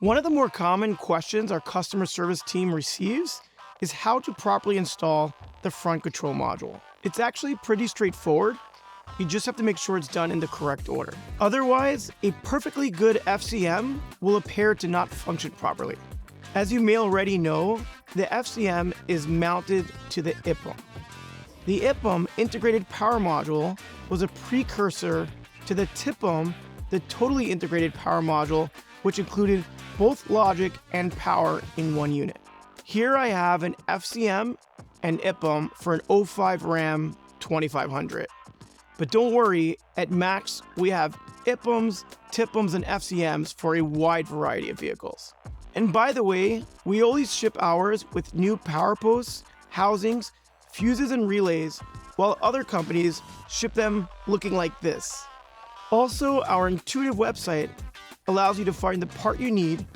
One of the more common questions our customer service team receives is how to properly install the front control module. It's actually pretty straightforward. You just have to make sure it's done in the correct order. Otherwise, a perfectly good FCM will appear to not function properly. As you may already know, the FCM is mounted to the IPM. The IPM integrated power module was a precursor to the TIPM, the totally integrated power module, which included both logic and power in one unit. Here I have an FCM and IPM for an 05 Ram 2500. But don't worry, at Max, we have IPMs, TIPMs, and FCMs for a wide variety of vehicles. And by the way, we always ship ours with new power posts, housings, fuses, and relays, while other companies ship them looking like this. Also, our intuitive website allows you to find the part you need,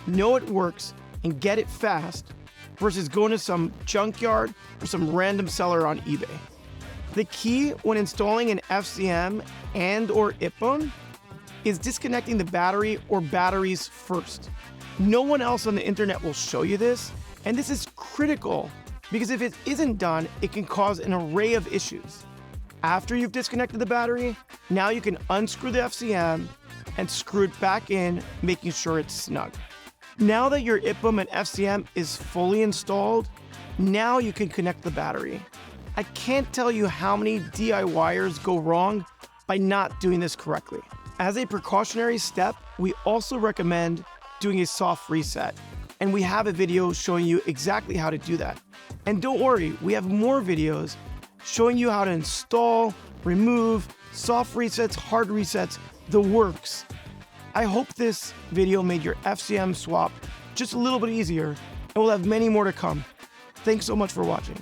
know it works, and get it fast, versus going to some junkyard or some random seller on eBay. The key when installing an FCM and/or IPM is disconnecting the battery or batteries first. No one else on the internet will show you this, and this is critical because if it isn't done, it can cause an array of issues. After you've disconnected the battery, now you can unscrew the FCM and screw it back in, making sure it's snug. Now that your IPM and FCM is fully installed, now you can connect the battery. I can't tell you how many DIYers go wrong by not doing this correctly. As a precautionary step, we also recommend doing a soft reset, and we have a video showing you exactly how to do that. And don't worry, we have more videos showing you how to install, remove, soft resets, hard resets, the works. I hope this video made your FCM swap just a little bit easier, and we'll have many more to come. Thanks so much for watching.